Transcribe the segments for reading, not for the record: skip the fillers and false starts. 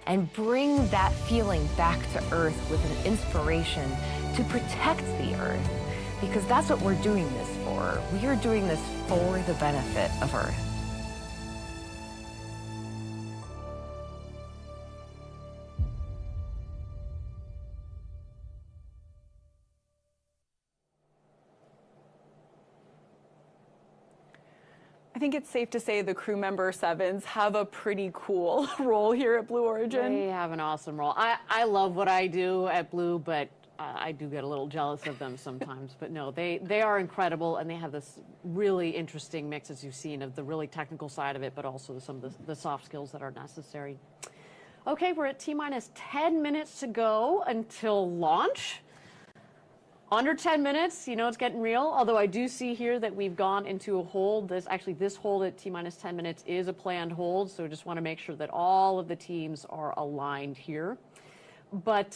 and bring that feeling back to Earth with an inspiration to protect the Earth, because that's what we're doing this for. We are doing this for the benefit of Earth. I think it's safe to say the crew member sevens have a pretty cool role here at Blue Origin. They have an awesome role. I love what I do at Blue, but I do get a little jealous of them sometimes. But no, they are incredible, and they have this really interesting mix, as you've seen, of the really technical side of it, but also some of the soft skills that are necessary. Okay, we're at T-minus 10 minutes to go until launch. Under 10 minutes, you know it's getting real, although I do see here that we've gone into a hold. This hold at T-minus 10 minutes is a planned hold, so just want to make sure that all of the teams are aligned here. But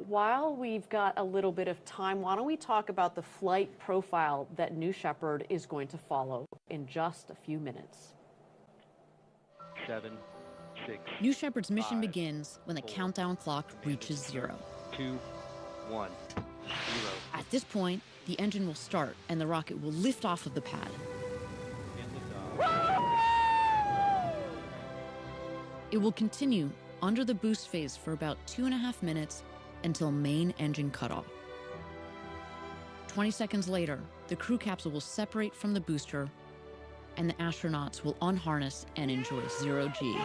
while we've got a little bit of time, why don't we talk about the flight profile that New Shepard is going to follow in just a few minutes. 7, 6. New Shepard's mission 5, begins when the 4, countdown clock reaches 0. 2, 1, 0. At this point, the engine will start and the rocket will lift off of the pad. It will continue under the boost phase for about 2.5 minutes until main engine cutoff. 20 seconds later, the crew capsule will separate from the booster and the astronauts will unharness and enjoy 0G.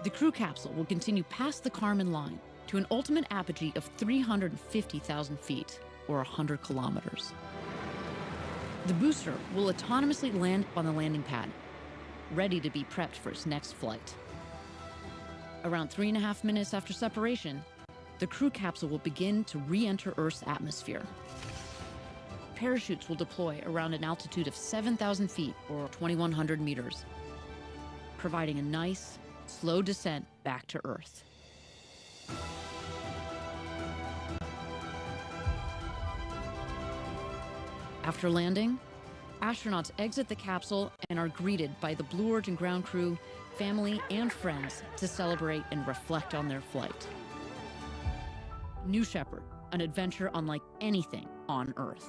The crew capsule will continue past the Kármán line to an ultimate apogee of 350,000 feet, or 100 kilometers. The booster will autonomously land on the landing pad, ready to be prepped for its next flight. Around 3.5 minutes after separation, the crew capsule will begin to re-enter Earth's atmosphere. Parachutes will deploy around an altitude of 7,000 feet, or 2,100 meters, providing a nice, slow descent back to Earth. After landing, astronauts exit the capsule and are greeted by the Blue Origin ground crew, family, and friends to celebrate and reflect on their flight. New Shepard, an adventure unlike anything on Earth.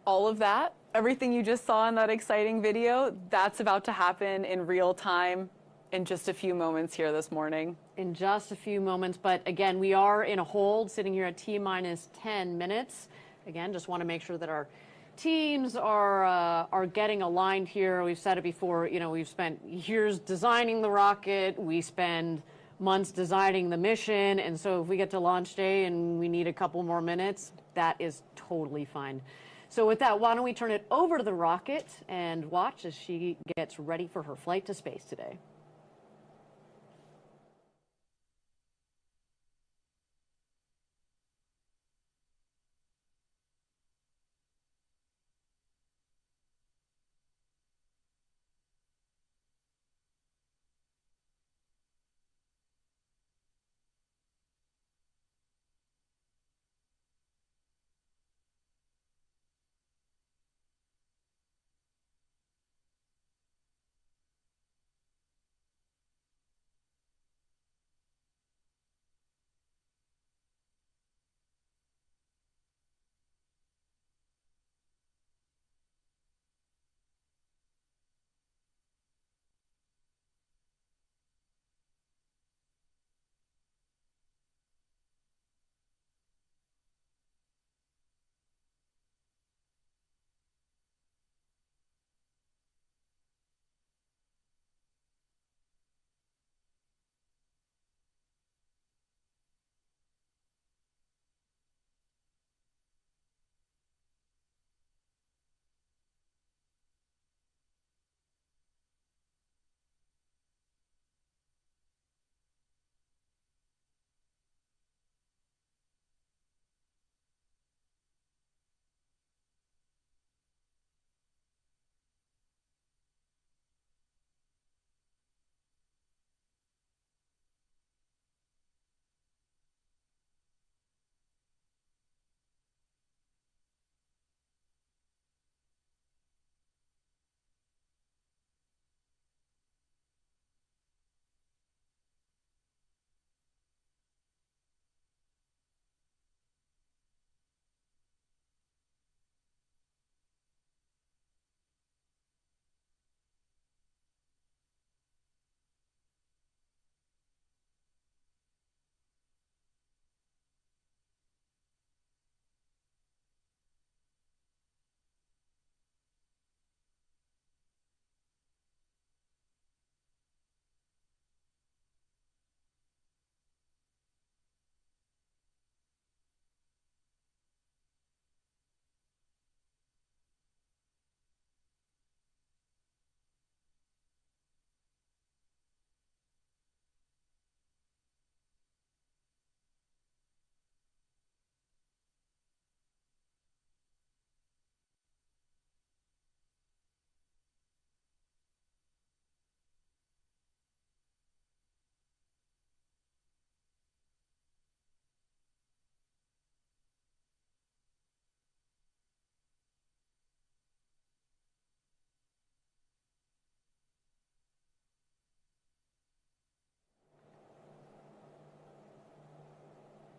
All of that, everything you just saw in that exciting video, that's about to happen in real time in just a few moments here this morning. In just a few moments, but again, we are in a hold sitting here at T-minus 10 minutes. Again, just want to make sure that our teams are getting aligned here. We've said it before, you know, we've spent years designing the rocket, we spend months designing the mission, and so if we get to launch day and we need a couple more minutes, that is totally fine. So with that, why don't we turn it over to the rocket and watch as she gets ready for her flight to space today.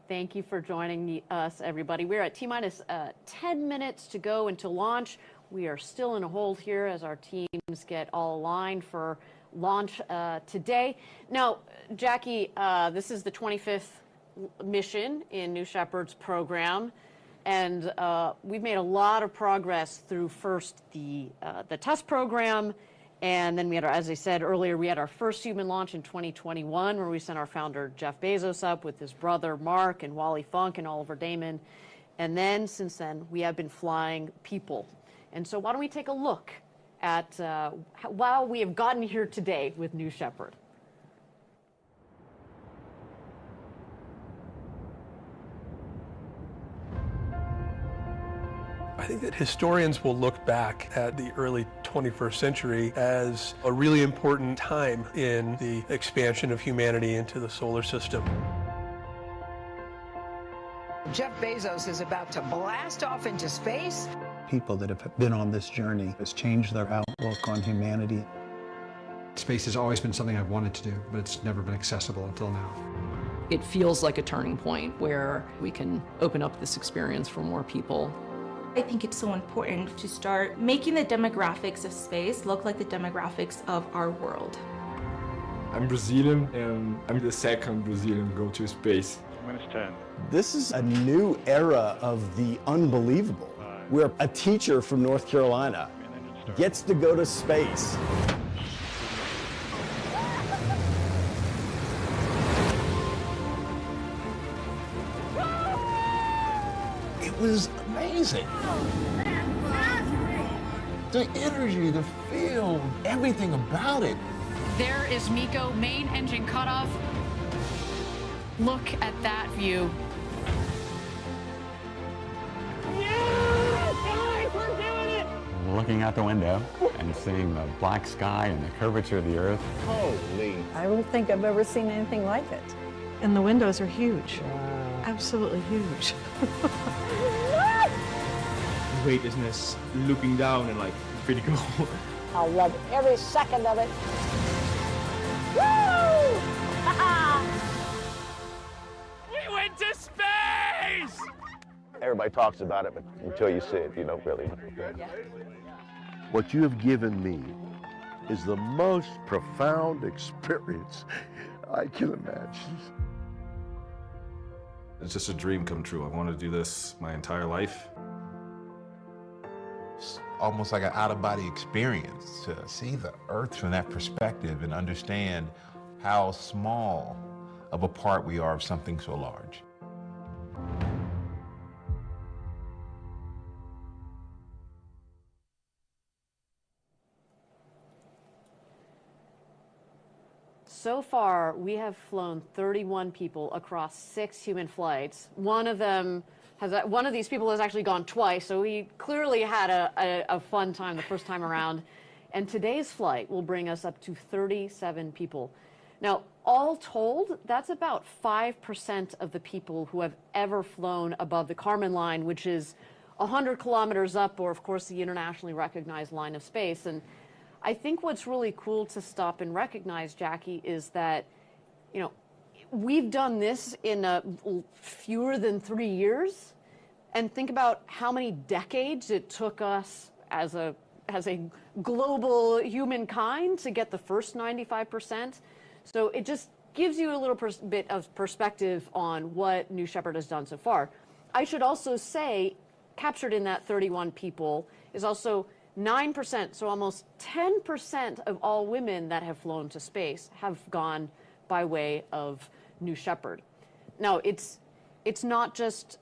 Thank you for joining us, everybody. We're at T-minus 10 minutes to go until launch. We are still in a hold here as our teams get all aligned for launch today. Now, Jackie, this is the 25th mission in New Shepard's program, and we've made a lot of progress through first the test program, and then we had, as I said earlier, we had our first human launch in 2021, where we sent our founder Jeff Bezos up with his brother Mark and Wally Funk and Oliver Damon, and then since then we have been flying people. And so why don't we take a look at how we have gotten here today with New Shepard. I think that historians will look back at the early 21st century as a really important time in the expansion of humanity into the solar system. Jeff Bezos is about to blast off into space. People that have been on this journey has changed their outlook on humanity. Space has always been something I've wanted to do, but it's never been accessible until now. It feels like a turning point where we can open up this experience for more people. I think it's so important to start making the demographics of space look like the demographics of our world. I'm Brazilian, and I'm the second Brazilian to go to space. -10. This is a new era of the unbelievable, where a teacher from North Carolina gets to go to space. It was amazing. The energy, the feel, everything about it. There is MECO, main engine cutoff. Look at that view. Looking out the window and seeing the black sky and the curvature of the Earth. Holy. I don't think I've ever seen anything like it. And the windows are huge. Wow. Absolutely huge. Weightlessness, looking down and like, pretty cool. I love every second of it. Woo! We went to space! Everybody talks about it, but until you see it, you don't really know. What you have given me is the most profound experience I can imagine. It's just a dream come true. I want to do this my entire life. It's almost like an out-of-body experience to see the Earth from that perspective and understand how small of a part we are of something so large. So far, we have flown 31 people across 6 human flights. One of these people has actually gone twice, so he clearly had a fun time the first time around. And today's flight will bring us up to 37 people. Now, all told, that's about 5% of the people who have ever flown above the Kármán line, which is 100 kilometers up, or of course the internationally recognized line of space. And I think what's really cool to stop and recognize, Jackie, is that, you know, we've done this in fewer than 3 years, and think about how many decades it took us as a global humankind to get the first 95%. So it just gives you a little bit of perspective on what New Shepard has done so far. I should also say, captured in that 31 people is also 9%, so almost 10% of all women that have flown to space have gone by way of New Shepard. Now, it's not just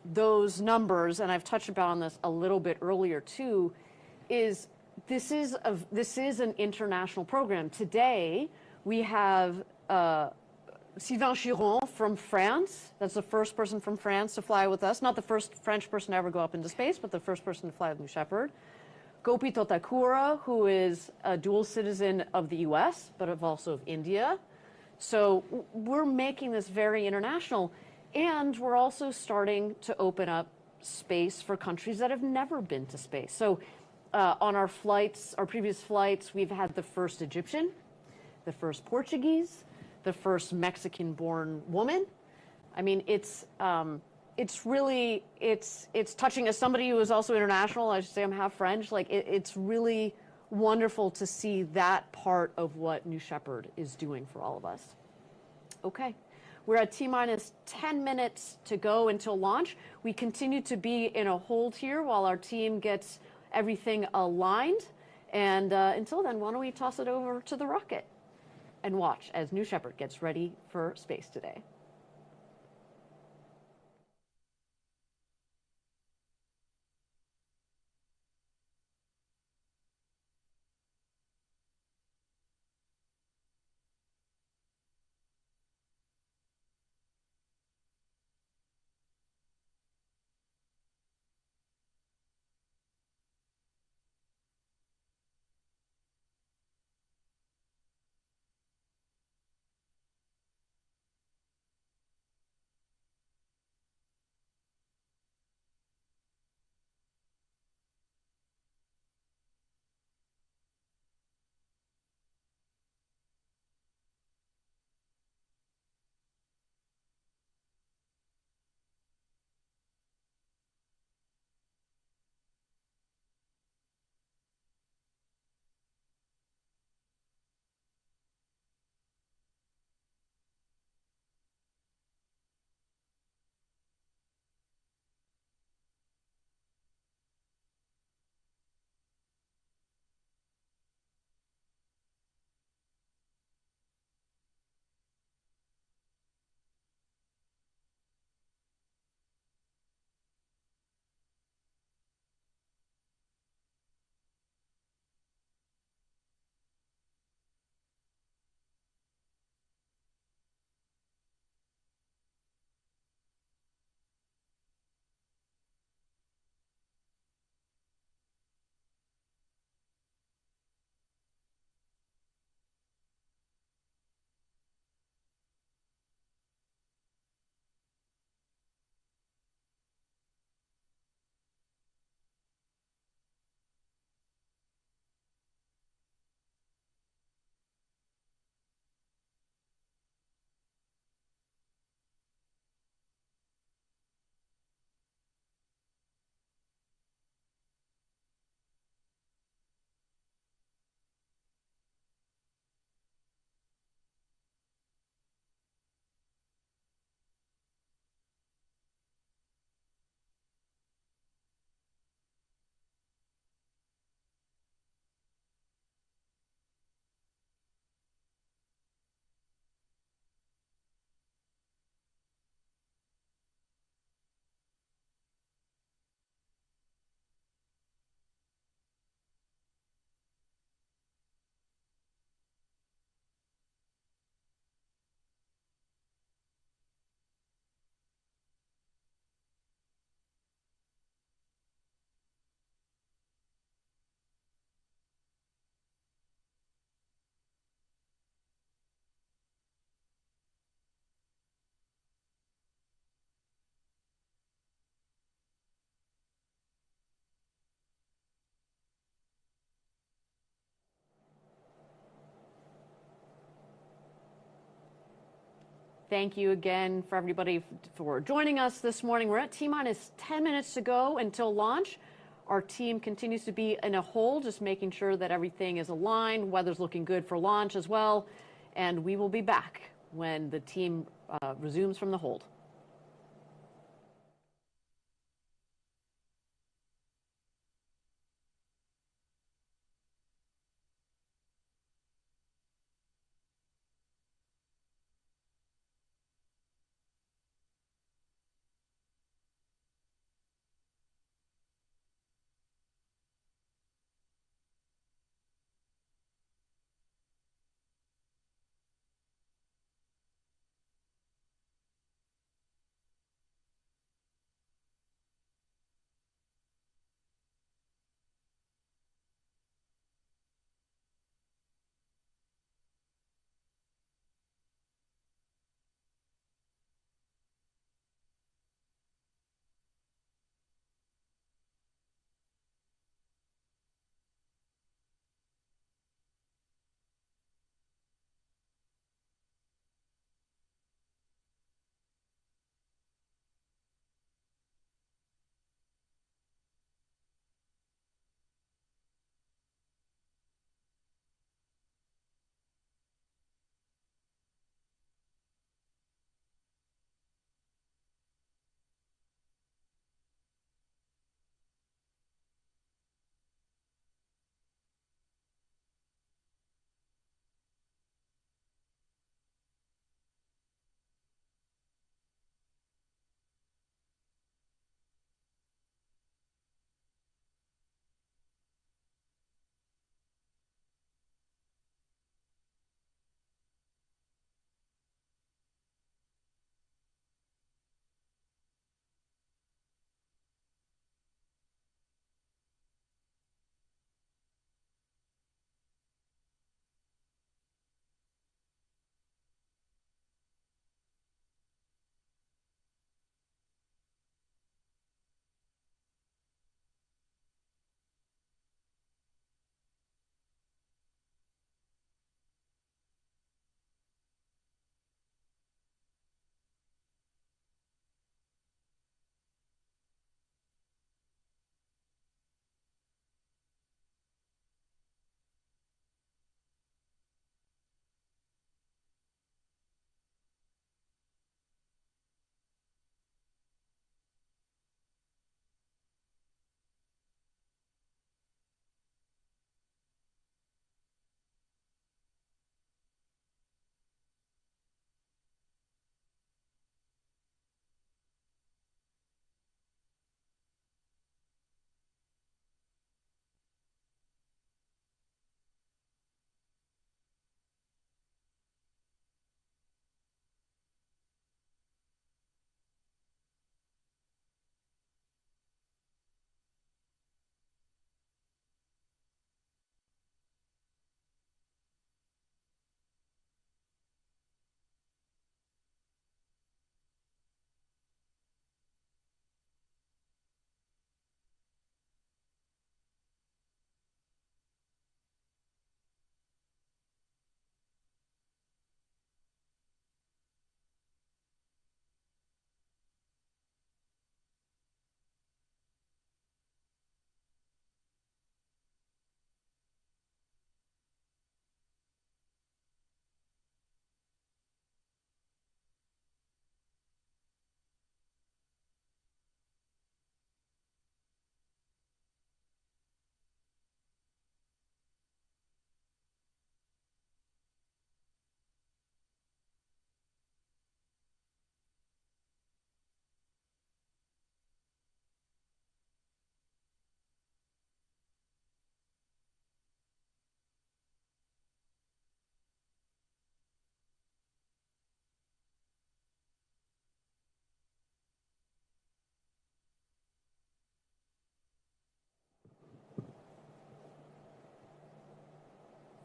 those numbers, and I've touched on this a little bit earlier too, this is an international program. Today, we have Sylvain Chiron from France. That's the first person from France to fly with us. Not the first French person to ever go up into space, but the first person to fly with New Shepard. Gopi Totakura, who is a dual citizen of the US, but also of India. So we're making this very international, and we're also starting to open up space for countries that have never been to space. So on our flights, our previous flights, we've had the first Egyptian, the first Portuguese, the first Mexican-born woman, I mean, really, it's touching. As somebody who is also international, I should say I'm half French, like it's really wonderful to see that part of what New Shepard is doing for all of us. Okay. We're at T-minus 10 minutes to go until launch. We continue to be in a hold here while our team gets everything aligned. And until then, why don't we toss it over to the rocket and watch as New Shepard gets ready for space today. Thank you again for everybody for joining us this morning. We're at T-minus 10 minutes to go until launch. Our team continues to be in a hold, just making sure that everything is aligned. Weather's looking good for launch as well. And we will be back when the team resumes from the hold.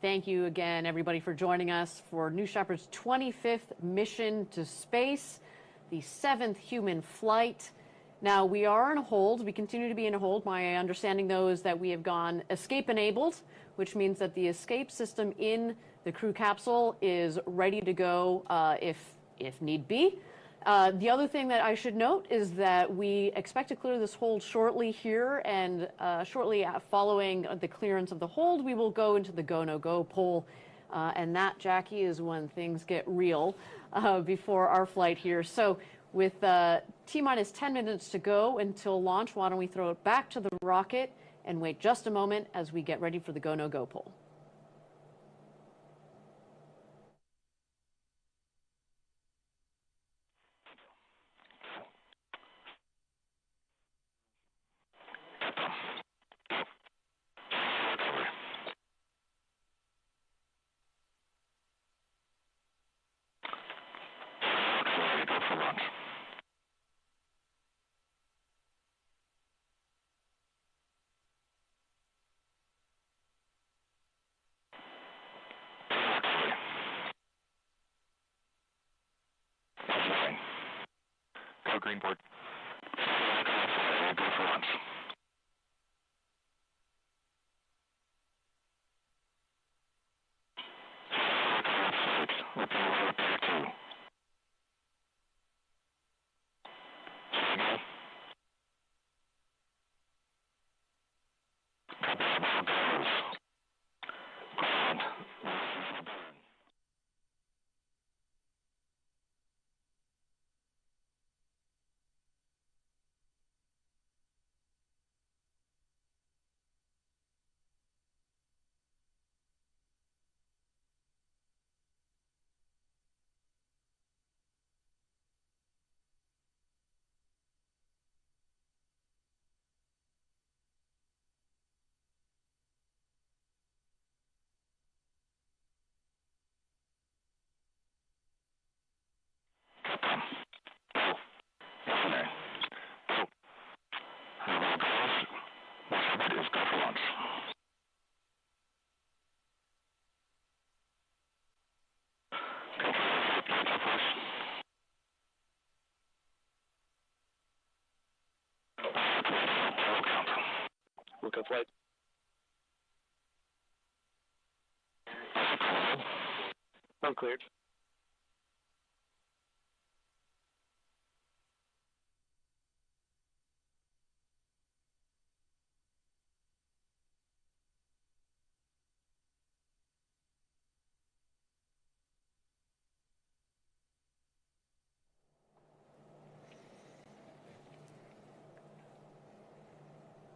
Thank you again, everybody, for joining us for New Shepard's 25th mission to space, the 7th human flight. Now, we are on a hold. We continue to be in a hold. My understanding, though, is that we have gone escape-enabled, which means that the escape system in the crew capsule is ready to go if need be. The other thing that I should note is that we expect to clear this hold shortly here, and shortly following the clearance of the hold, we will go into the go, no go poll. And that, Jackie, is when things get real before our flight here. So with T-minus 10 minutes to go until launch, why don't we throw it back to the rocket and wait just a moment as we get ready for the go, no go poll. Go green board. Go for launch. Look up right. Uncleared.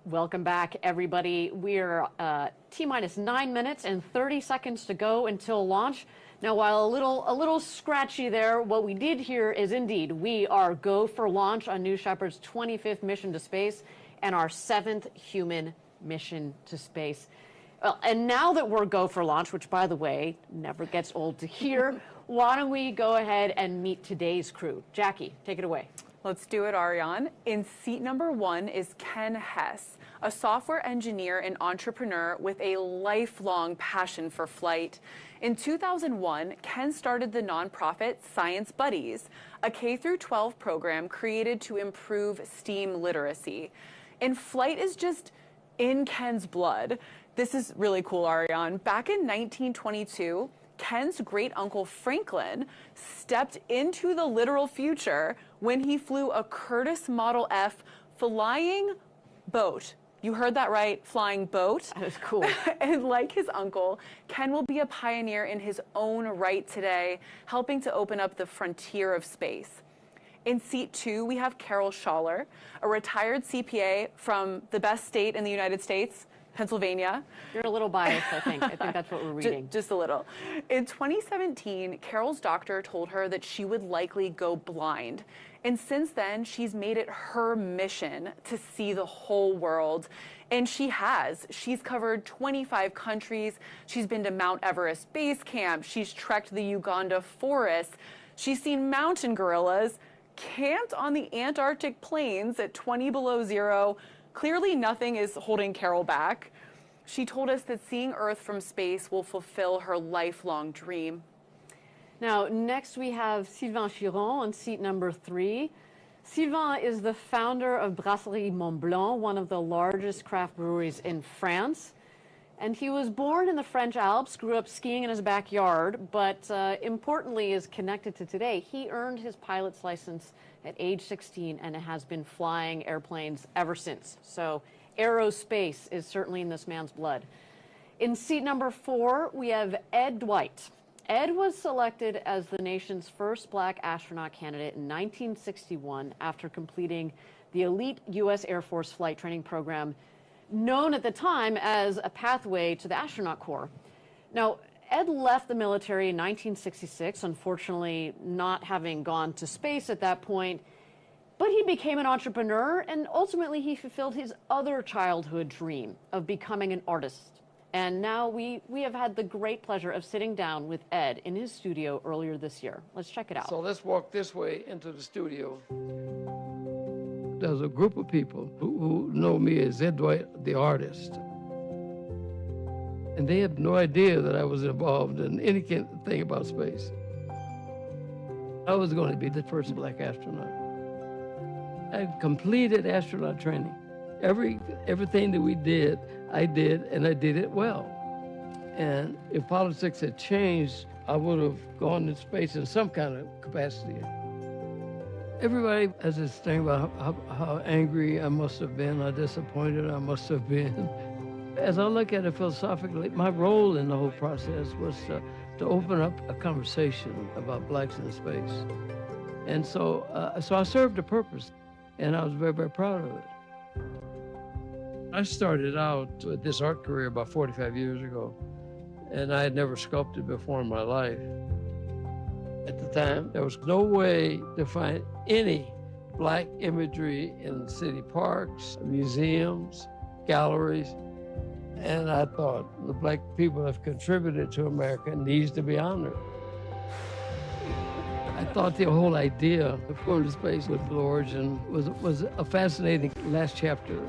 Welcome back, everybody. We're T-minus 9 minutes and 30 seconds to go until launch. Now, while a little scratchy there, what we did here is indeed we are go for launch on New Shepard's 25th mission to space and our 7th human mission to space. Well, and now that we're go for launch, which, by the way, never gets old to hear, why don't we go ahead and meet today's crew? Jackie, take it away. Let's do it, Ariane. In seat number 1 is Ken Hess, a software engineer and entrepreneur with a lifelong passion for flight. In 2001, Ken started the nonprofit Science Buddies, a K-12 program created to improve STEAM literacy. And flight is just in Ken's blood. This is really cool, Ariane. Back in 1922, Ken's great-uncle Franklin stepped into the literal future when he flew a Curtiss Model F flying boat. You heard that right, flying boat. That is cool. And like his uncle, Ken will be a pioneer in his own right today, helping to open up the frontier of space. In seat 2, we have Carol Schaller, a retired CPA from the best state in the United States, Pennsylvania. You're a little biased, I think. I think that's what we're reading. Just a little. In 2017, Carol's doctor told her that she would likely go blind. And since then, she's made it her mission to see the whole world. And she has. She's covered 25 countries. She's been to Mount Everest Base Camp. She's trekked the Uganda forest. She's seen mountain gorillas, camped on the Antarctic plains at 20 below zero. Clearly, nothing is holding Carol back. She told us that seeing Earth from space will fulfill her lifelong dream. Now, next we have Sylvain Chiron on seat number 3. Sylvain is the founder of Brasserie Mont Blanc, one of the largest craft breweries in France. And he was born in the French Alps, grew up skiing in his backyard, but importantly is connected to today. He earned his pilot's license at age 16 and has been flying airplanes ever since. So aerospace is certainly in this man's blood. In seat number 4, we have Ed Dwight. Ed was selected as the nation's first black astronaut candidate in 1961 after completing the elite U.S. Air Force flight training program, known at the time as a pathway to the astronaut corps. Now, Ed left the military in 1966, unfortunately not having gone to space at that point, but he became an entrepreneur, and ultimately he fulfilled his other childhood dream of becoming an artist. And now we have had the great pleasure of sitting down with Ed in his studio earlier this year. Let's check it out. So let's walk this way into the studio. There's a group of people who know me as Ed Dwight, the artist. And they had no idea that I was involved in anything about space. I was going to be the first black astronaut. I completed astronaut training. Everything that we did, I did, and I did it well. And if politics had changed, I would have gone to space in some kind of capacity. Everybody has this thing about how angry I must have been, how disappointed I must have been. As I look at it philosophically, my role in the whole process was to open up a conversation about blacks in space. And so I served a purpose, and I was very, very proud of it. I started out with this art career about 45 years ago, and I had never sculpted before in my life. At the time, there was no way to find any black imagery in city parks, museums, galleries, and I thought the black people have contributed to America needs to be honored. I thought the whole idea of going to space with Blue Origin was a fascinating last chapter.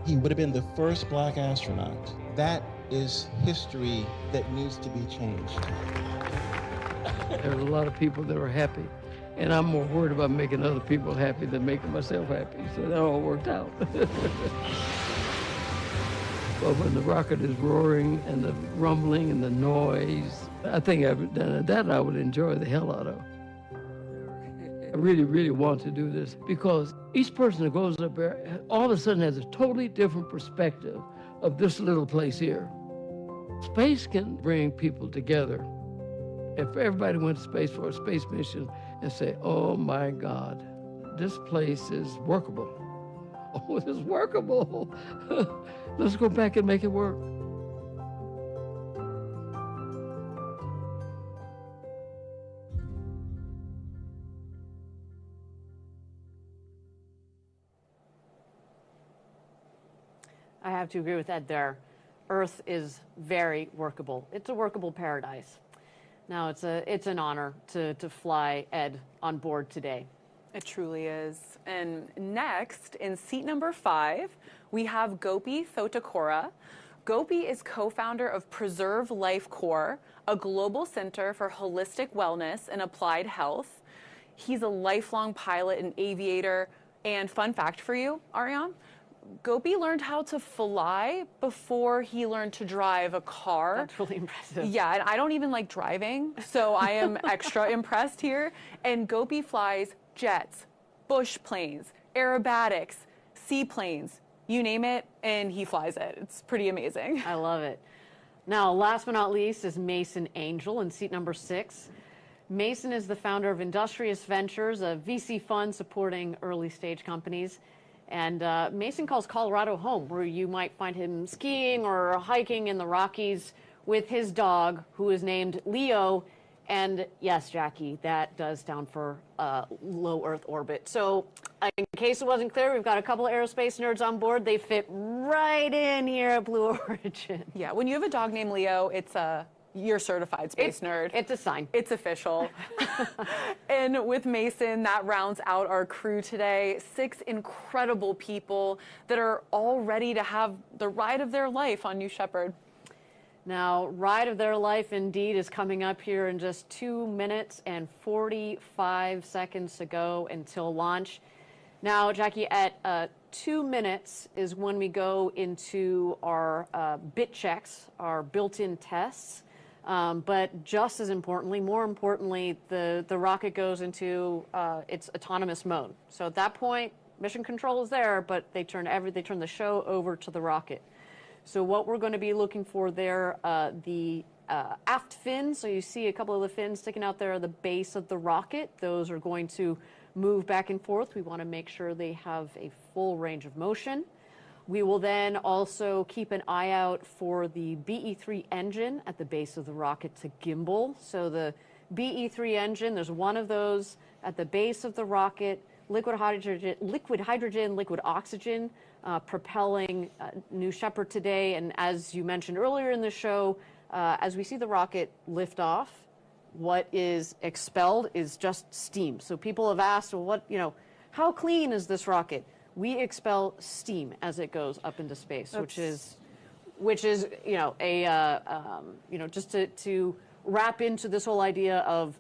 He would have been the first black astronaut. That is history that needs to be changed. There were a lot of people that were happy, and I'm more worried about making other people happy than making myself happy, so that all worked out. But when the rocket is roaring and the rumbling and the noise, I think that I would enjoy the hell out of. I really, really want to do this because each person that goes up there all of a sudden has a totally different perspective of this little place here. Space can bring people together. If everybody went to space for a space mission and say, oh my God, this place is workable. Oh, it's workable. Let's go back and make it work. I have to agree with Ed there. Earth is very workable. It's a workable paradise. Now, it's an honor to fly Ed on board today. It truly is. And next, in seat number 5, we have Gopi Thotakura. Gopi is co-founder of Preserve Life Corps, a global center for holistic wellness and applied health. He's a lifelong pilot and aviator. And fun fact for you, Ariane, Gopi learned how to fly before he learned to drive a car. That's really impressive. Yeah, and I don't even like driving, so I am extra impressed here. And Gopi flies jets, bush planes, aerobatics, seaplanes, you name it, and he flies it. It's pretty amazing. I love it. Now, last but not least is Mason Angel in seat number 6. Mason is the founder of Industrious Ventures, a VC fund supporting early stage companies. And Mason calls Colorado home, where you might find him skiing or hiking in the Rockies with his dog, who is named Leo. And yes, Jackie, that does stand for low Earth orbit. So in case it wasn't clear, we've got a couple of aerospace nerds on board. They fit right in here at Blue Origin. Yeah, when you have a dog named Leo, it's a You're certified space nerd. It's a sign. It's official. And with Mason, that rounds out our crew today. 6 incredible people that are all ready to have the ride of their life on New Shepard. Now, ride of their life indeed is coming up here in just 2 minutes and 45 seconds to go until launch. Now, Jackie, at 2 minutes is when we go into our bit checks, our built-in tests. But just as importantly, more importantly, the rocket goes into its autonomous mode. So at that point, mission control is there, but they turn the show over to the rocket. So what we're going to be looking for there, the aft fins. So you see a couple of the fins sticking out there at the base of the rocket. Those are going to move back and forth. We want to make sure they have a full range of motion. We will then also keep an eye out for the BE-3 engine at the base of the rocket to gimbal. So the BE-3 engine, there's one of those at the base of the rocket, liquid hydrogen, liquid oxygen, propelling New Shepard today. And as you mentioned earlier in the show, as we see the rocket lift off, what is expelled is just steam. So people have asked, well, how clean is this rocket? We expel steam as it goes up into space, which is, just to wrap into this whole idea of,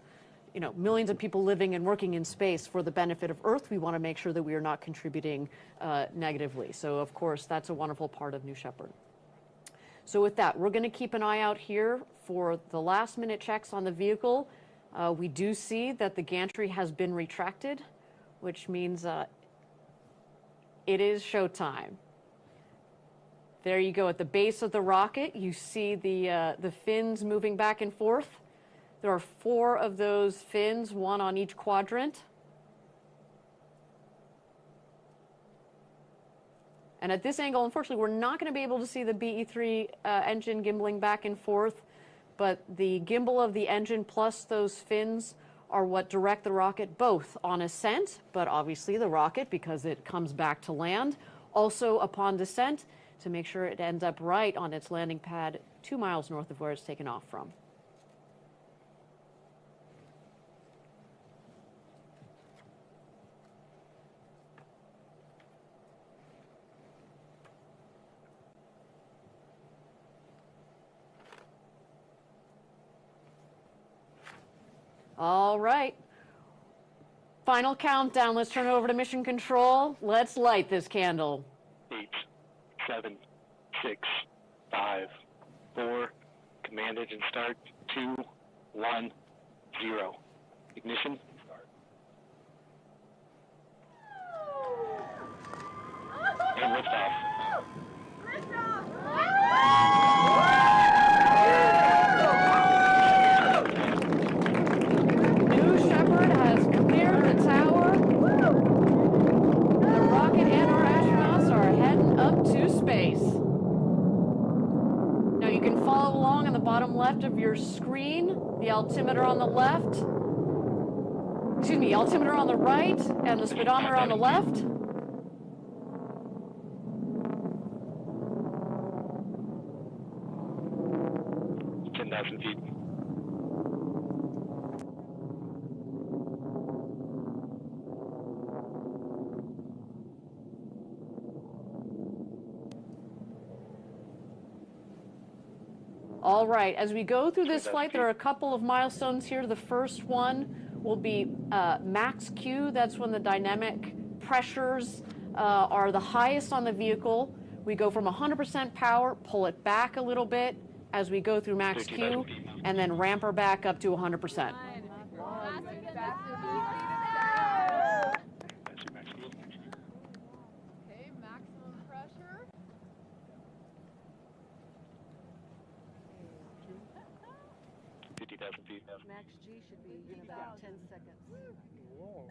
millions of people living and working in space for the benefit of Earth. We want to make sure that we are not contributing negatively. So, of course, that's a wonderful part of New Shepard. So with that, we're going to keep an eye out here for the last-minute checks on the vehicle. We do see that the gantry has been retracted, which means it is showtime. There you go. At the base of the rocket, you see the fins moving back and forth. There are 4 of those fins, 1 on each quadrant. And at this angle, unfortunately, we're not going to be able to see the BE-3 engine gimbaling back and forth, but the gimbal of the engine plus those fins are what direct the rocket both on ascent, but obviously the rocket, because it comes back to land, also upon descent to make sure it ends up right on its landing pad 2 miles north of where it's taken off from. All right. Final countdown. Let's turn it over to mission control. Let's light this candle. 8, 7, 6, 5, 4. Command engine start. 2, 1, 0. Ignition. Start. And liftoff. Bottom left of your screen, the altimeter on the left, altimeter on the right, and the speedometer on the left. Feet. All right, as we go through this flight, there are a couple of milestones here. The first one will be max Q. That's when the dynamic pressures are the highest on the vehicle. We go from 100% power, pull it back a little bit as we go through max Q, and then ramp her back up to 100%. Max G should be in about 10 seconds. Whoa.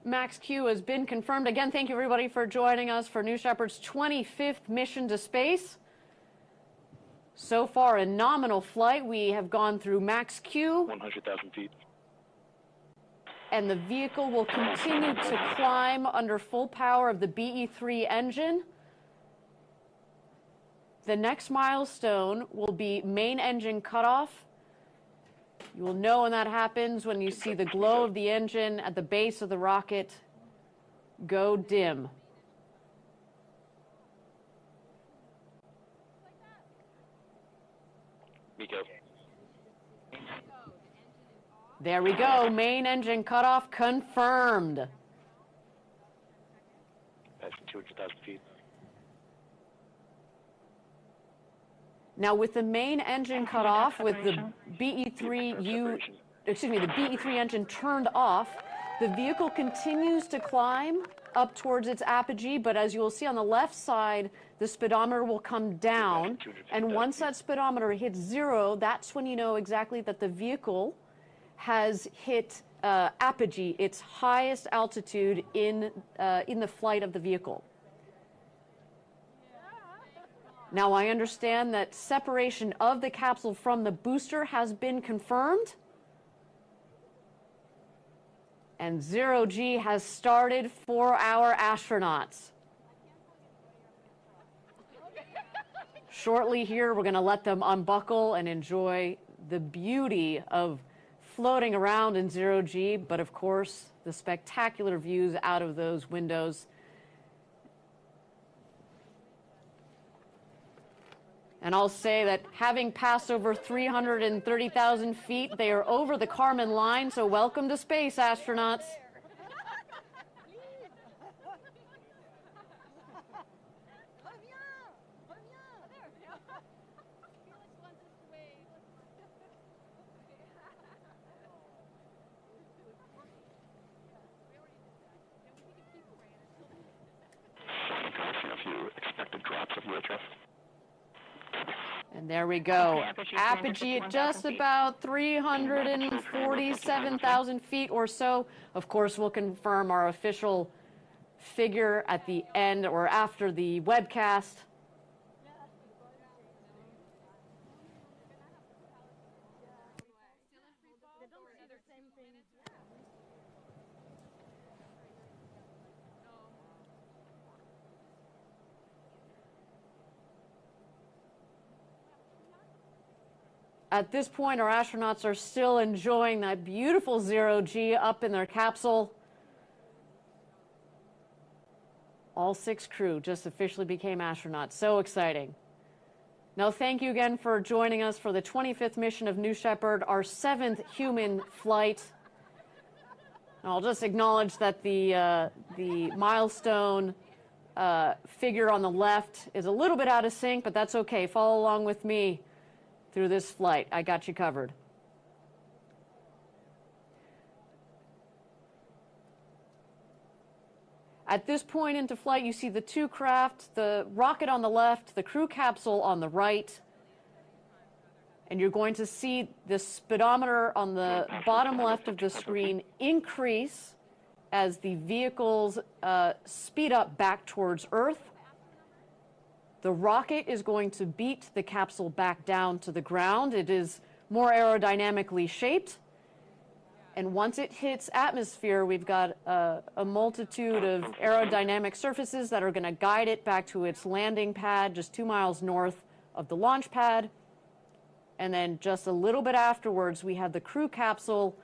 Max Q has been confirmed. Again, thank you everybody for joining us for New Shepard's 25th mission to space. So far, a nominal flight. We have gone through max Q. 100,000 feet. and the vehicle will continue to climb under full power of the BE-3 engine. The next milestone will be main engine cutoff. You will know when that happens when you see the glow of the engine at the base of the rocket go dim. Miko. There we go. Main engine cutoff confirmed. Passing 200,000 feet. Now, with the main engine cut off, with the BE-3 engine turned off, the vehicle continues to climb up towards its apogee, but as you will see on the left side, the speedometer will come down, and once that speedometer hits 0, that's when you know exactly that the vehicle has hit apogee, its highest altitude in the flight of the vehicle. Now, I understand that separation of the capsule from the booster has been confirmed, and 0G has started for our astronauts. Shortly here, we're going to let them unbuckle and enjoy the beauty of floating around in 0G, but of course, the spectacular views out of those windows. And I'll say that having passed over 330,000 feet, they are over the Kármán line, so welcome to space, astronauts. A few expected drops of UHF. And there we go. Apogee at just about 347,000 feet or so. Of course, we'll confirm our official figure at the end or after the webcast. At this point, our astronauts are still enjoying that beautiful 0G up in their capsule. All 6 crew just officially became astronauts. So exciting. Now, thank you again for joining us for the 25th mission of New Shepard, our 7th human flight. And I'll just acknowledge that the milestone figure on the left is a little bit out of sync, but that's okay. Follow along with me through this flight. I got you covered. At this point into flight, you see the 2 craft, the rocket on the left, the crew capsule on the right, and you're going to see the speedometer on the bottom left of the screen increase as the vehicles speed up back towards Earth. The rocket is going to beat the capsule back down to the ground. It is more aerodynamically shaped. And once it hits atmosphere, we've got a multitude of aerodynamic surfaces that are going to guide it back to its landing pad just 2 miles north of the launch pad. And then just a little bit afterwards, we have the crew capsule,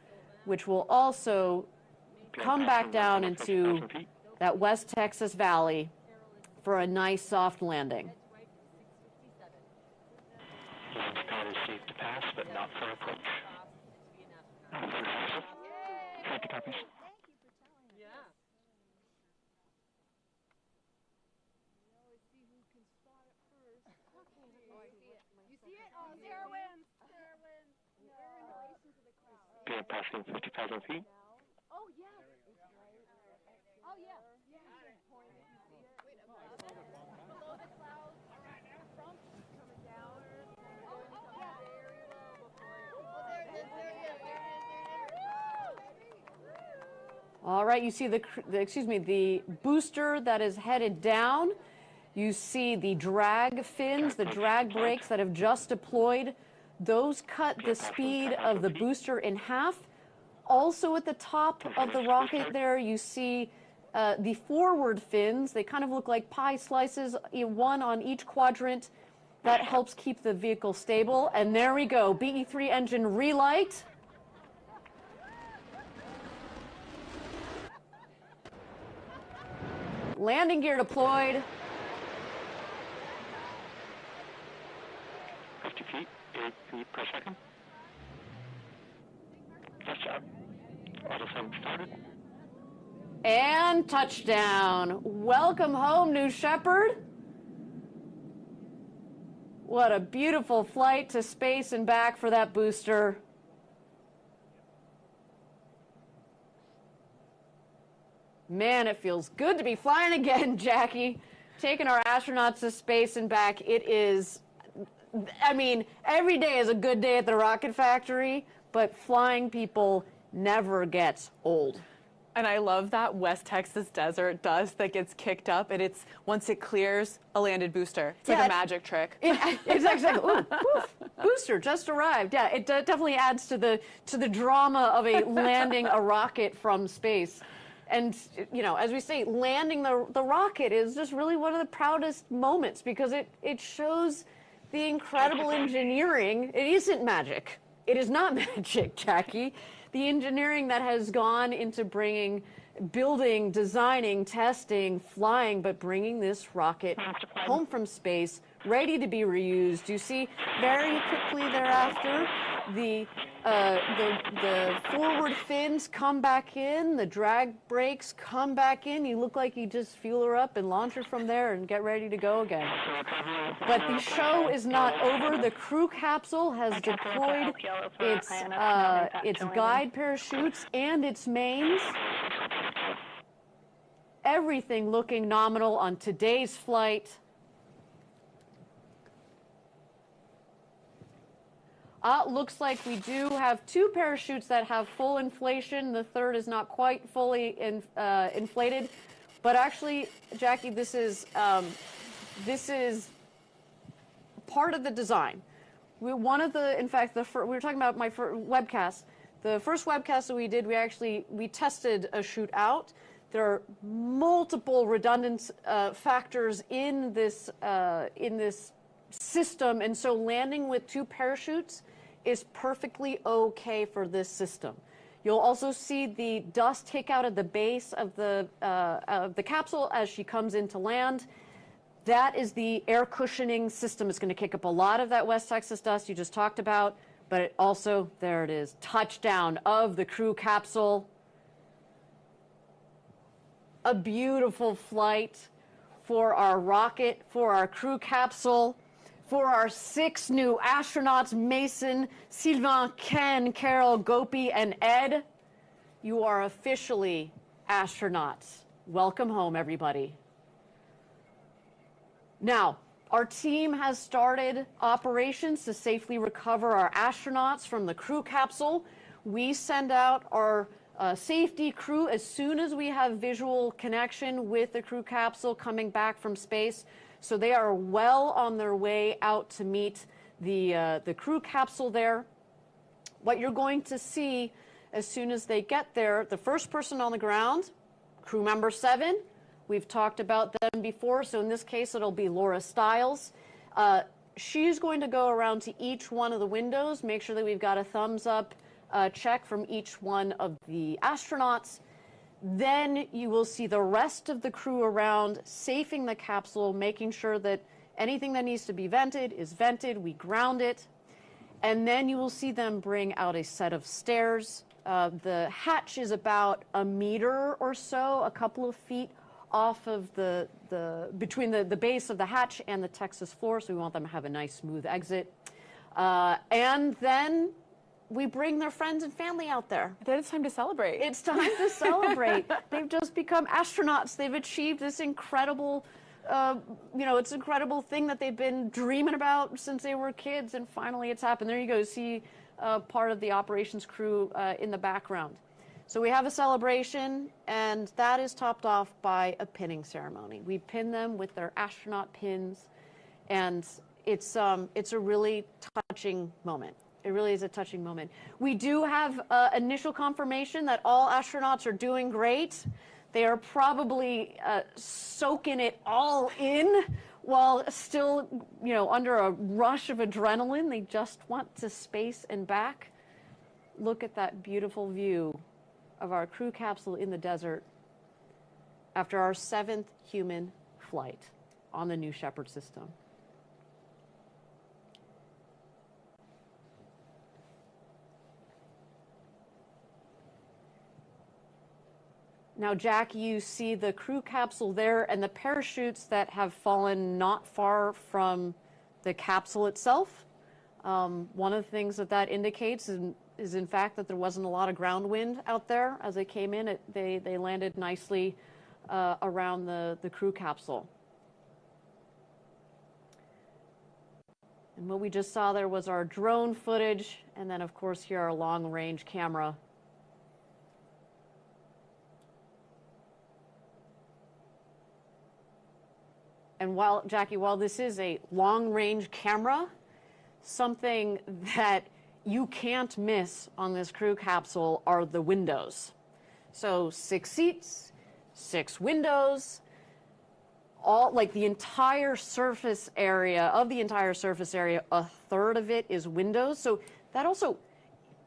which will also come back down into that West Texas Valley for a nice soft landing. Launch pad is safe to pass, but not for approach. Thank you, copies. Yeah, passing 50,000 feet. Oh, yeah. Oh, yeah. Below the clouds, from coming down. All right, you see the booster that is headed down. You see the drag fins, the drag brakes that have just deployed. Those cut the speed of the booster in half. Also at the top of the rocket there, you see the forward fins. They kind of look like pie slices, one on each quadrant. That helps keep the vehicle stable. And there we go, BE-3 engine relight. Landing gear deployed. 50 feet, 8 feet per second. Touchdown. Autosum started. And touchdown. Welcome home, New Shepard. What a beautiful flight to space and back for that booster. Man, it feels good to be flying again, Jackie. Taking our astronauts to space and back. It is, I mean, every day is a good day at the rocket factory, but flying people never gets old. And I love that West Texas desert dust that gets kicked up, and it's, once it clears, a landed booster. It's like a magic trick. It's exactly, ooh, poof, booster just arrived. Yeah, it definitely adds to the drama of a landing a rocket from space. And, you know, as we say, landing the rocket is just really one of the proudest moments because it shows the incredible engineering. It isn't magic. It is not magic, Jackie. The engineering that has gone into building, designing, testing, flying, but bringing this rocket home from space, ready to be reused. You see very quickly thereafter, the forward fins come back in, the drag brakes come back in. You look like you just fuel her up and launch her from there and get ready to go again. But the show is not over. The crew capsule has deployed its guide parachutes and its mains. Everything looking nominal on today's flight. Looks like we do have 2 parachutes that have full inflation. The third is not quite fully inflated. But actually, Jackie, this is part of the design. In fact, we were talking about my webcast. The first webcast that we did, we tested a chute out. There are multiple redundant factors in this system, and so landing with 2 parachutes is perfectly okay for this system. You'll also see the dust take out at the base of the capsule as she comes into land. That is the air cushioning system. It's going to kick up a lot of that West Texas dust you just talked about, but it also, there it is, touchdown of the crew capsule. A beautiful flight for our rocket, for our crew capsule, for our 6 new astronauts, Mason, Sylvain, Ken, Carol, Gopi, and Ed. You are officially astronauts. Welcome home, everybody. Now, our team has started operations to safely recover our astronauts from the crew capsule. We send out our safety crew as soon as we have visual connection with the crew capsule coming back from space. So they are well on their way out to meet the crew capsule there. What you're going to see as soon as they get there, the first person on the ground, crew member 7, we've talked about them before, so in this case it'll be Laura Stiles. She's going to go around to each one of the windows, make sure that we've got a thumbs up check from each one of the astronauts. Then you will see the rest of the crew around, safing the capsule, making sure that anything that needs to be vented is vented. We ground it. And then you will see them bring out a set of stairs. The hatch is about a meter or so, a couple of feet off of between the base of the hatch and the Texas floor, so we want them to have a nice smooth exit. And then we bring their friends and family out there. Then it's time to celebrate. It's time to celebrate. They've just become astronauts. They've achieved this incredible, it's an incredible thing that they've been dreaming about since they were kids, and finally it's happened. There you go, see part of the operations crew in the background. So we have a celebration, and that is topped off by a pinning ceremony. We pin them with their astronaut pins, and it's a really touching moment. It really is a touching moment. We do have initial confirmation that all astronauts are doing great. They are probably soaking it all in while still, you know, under a rush of adrenaline. They just want to space and back. Look at that beautiful view of our crew capsule in the desert after our 7th human flight on the new Shepard system. Now, Jack, you see the crew capsule there and the parachutes that have fallen not far from the capsule itself. One of the things that indicates is in fact that there wasn't a lot of ground wind out there as they came in. They landed nicely around the crew capsule. And what we just saw there was our drone footage, and then of course here our long-range camera. And while, Jackie, while this is a long-range camera, something that you can't miss on this crew capsule are the windows. So 6 seats, 6 windows, all like the entire surface area, a third of it is windows. So that also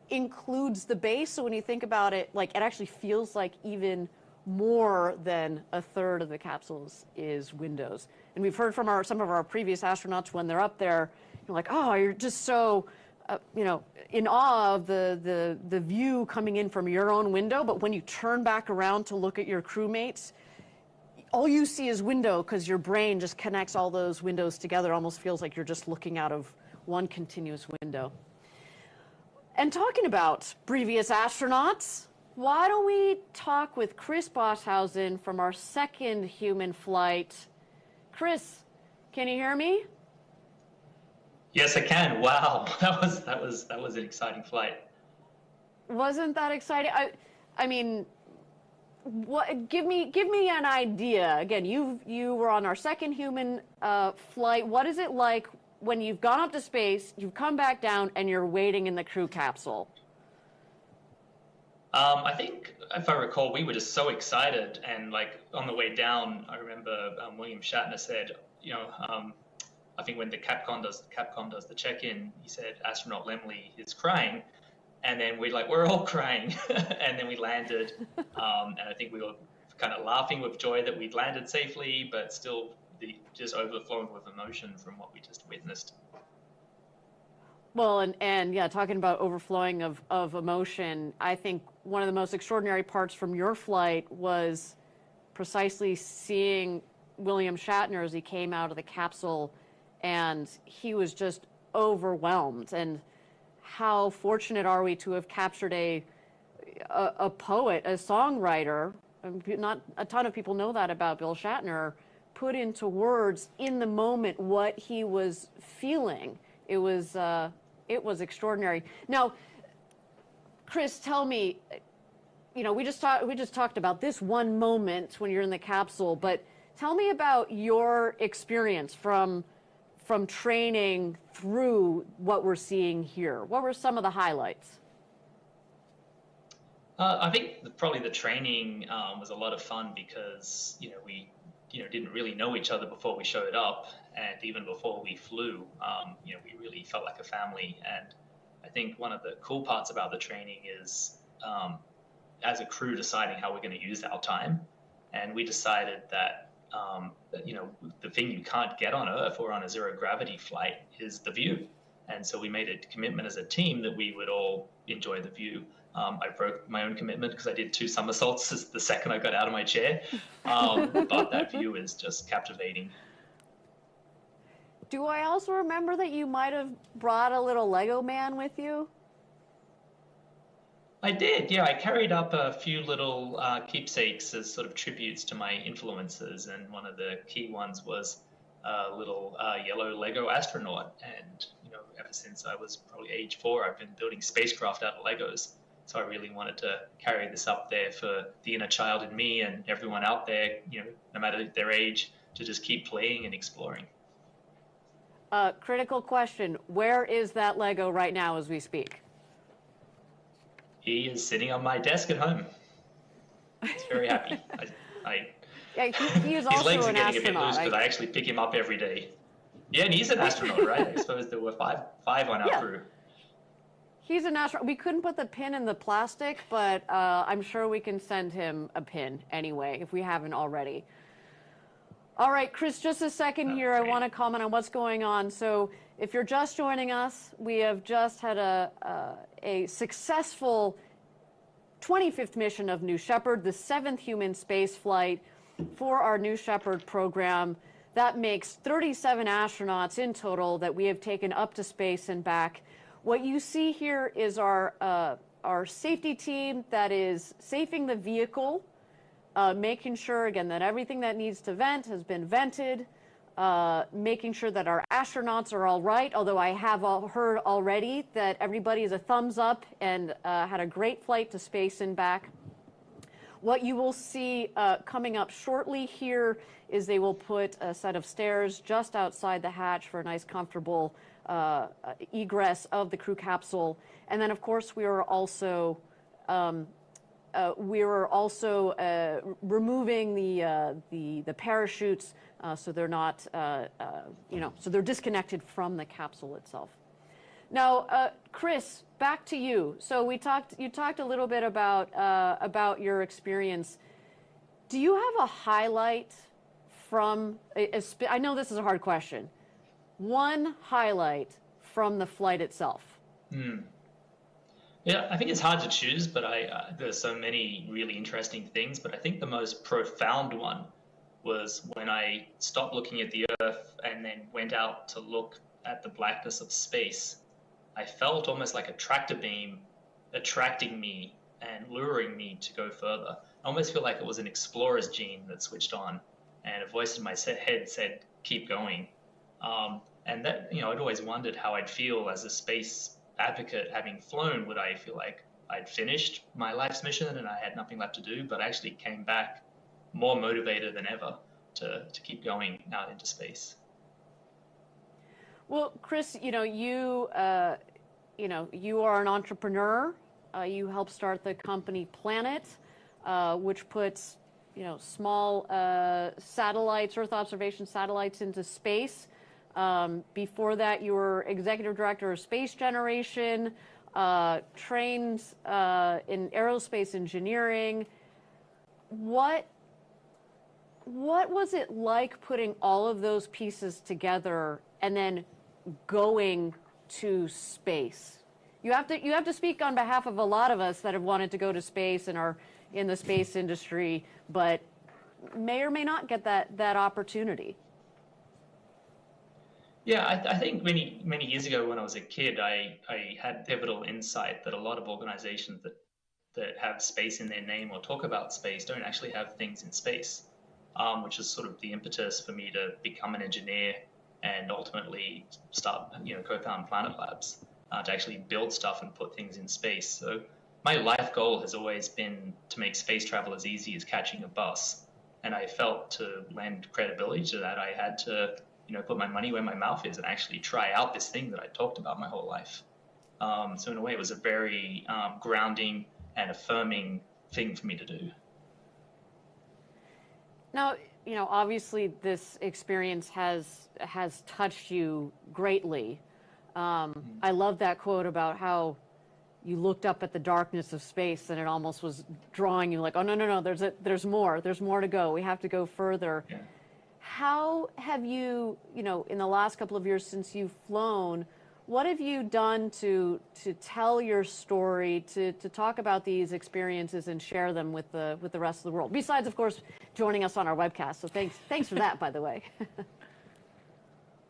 includes the base. So when you think about it, like it actually feels like even more than a third of the capsules is windows. And we've heard from some of our previous astronauts when they're up there, you're like, oh, you're just so, you know, in awe of the view coming in from your own window. But when you turn back around to look at your crewmates, all you see is window because your brain just connects all those windows together. It almost feels like you're just looking out of one continuous window. And talking about previous astronauts, why don't we talk with Chris Boshausen from our 2nd human flight. Chris, can you hear me? Yes, I can. Wow, that was an exciting flight. Wasn't that exciting? I mean, what? Give me an idea. Again, you were on our 2nd human flight. What is it like when you've gone up to space, you've come back down, and you're waiting in the crew capsule? I think, if I recall, we were just so excited, and like on the way down, I remember William Shatner said, you know, I think when the Capcom does the check-in, he said astronaut Lemley is crying, and then we're all crying, and then we landed, and I think we were kind of laughing with joy that we'd landed safely, but still just overflowing with emotion from what we just witnessed. Well, and yeah, talking about overflowing of emotion, I think one of the most extraordinary parts from your flight was precisely seeing William Shatner as he came out of the capsule, and he was just overwhelmed. And how fortunate are we to have captured a poet, a songwriter, not a ton of people know that about Bill Shatner, put into words in the moment what he was feeling. It was extraordinary. Now, Chris, tell me, you know, we just talked about this one moment when you're in the capsule, but tell me about your experience from training through what we're seeing here. What were some of the highlights? I think probably the training was a lot of fun because, you know, we didn't really know each other before we showed up, and even before we flew, you know, we really felt like a family. And I think one of the cool parts about the training is, as a crew, deciding how we're going to use our time. And we decided that, you know, the thing you can't get on Earth or on a zero gravity flight is the view. And so we made a commitment as a team that we would all enjoy the view. I broke my own commitment because I did 2 somersaults the second I got out of my chair. But that view is just captivating. Do I also remember that you might have brought a little Lego man with you? I did, yeah. I carried up a few little keepsakes as sort of tributes to my influences, and one of the key ones was a little yellow Lego astronaut. And you know, ever since I was probably age 4, I've been building spacecraft out of Legos. So I really wanted to carry this up there for the inner child in me and everyone out there, you know, no matter their age, to just keep playing and exploring. Critical question. Where is that Lego right now as we speak? He is sitting on my desk at home. He's very happy. Yeah, he is His also legs are an getting a bit astronaut. loose, but I actually pick him up every day. Yeah, and he's an astronaut, right? I suppose there were five on our crew. He's an astronaut. We couldn't put the pin in the plastic, but I'm sure we can send him a pin anyway, if we haven't already. All right, Chris, just a second here. I want to comment on what's going on. So if you're just joining us, we have just had a successful 25th mission of New Shepard, the 7th human space flight for our New Shepard program. That makes 37 astronauts in total that we have taken up to space and back. What you see here is our safety team that is safing the vehicle, making sure, again, that everything that needs to vent has been vented, making sure that our astronauts are all right, although I have heard already that everybody is a thumbs up and had a great flight to space and back. What you will see coming up shortly here is they will put a set of stairs just outside the hatch for a nice, comfortable egress of the crew capsule. And then, of course, we are also removing the parachutes so they're not, so they're disconnected from the capsule itself. Now, Chris, back to you. So you talked a little bit about your experience. Do you have a highlight from? I know this is a hard question. One highlight from the flight itself. Yeah, I think it's hard to choose, but there's so many really interesting things. But I think the most profound one was when I stopped looking at the Earth and then went out to look at the blackness of space. I felt almost like a tractor beam attracting me and luring me to go further. I almost feel like it was an explorer's gene that switched on, and a voice in my head said, "Keep going." And that, I'd always wondered how I'd feel as a space advocate having flown. Would I feel like I'd finished my life's mission and I had nothing left to do? But I actually came back more motivated than ever to keep going out into space. Well, Chris, you are an entrepreneur. You helped start the company Planet, which puts, small satellites, Earth observation satellites into space. Before that, you were executive director of Space Generation, trained in aerospace engineering. What was it like putting all of those pieces together and then going to space? You have to speak on behalf of a lot of us that have wanted to go to space and are in the space industry, but may or may not get that opportunity. Yeah, I think many years ago when I was a kid, I had pivotal insight that a lot of organizations that have space in their name or talk about space don't actually have things in space, which is sort of the impetus for me to become an engineer and ultimately start, co-found Planet Labs, to actually build stuff and put things in space. So my life goal has always been to make space travel as easy as catching a bus. And I felt to lend credibility to that, I had to put my money where my mouth is and actually try out this thing that I talked about my whole life. So in a way, it was a very grounding and affirming thing for me to do. Now, obviously this experience has touched you greatly. I love that quote about how you looked up at the darkness of space and it almost was drawing you like, oh, no, there's more to go. We have to go further. Yeah. How have you, in the last couple of years since you've flown, what have you done to tell your story, to talk about these experiences and share them with the rest of the world? Besides, of course, joining us on our webcast. So thanks for that, by the way.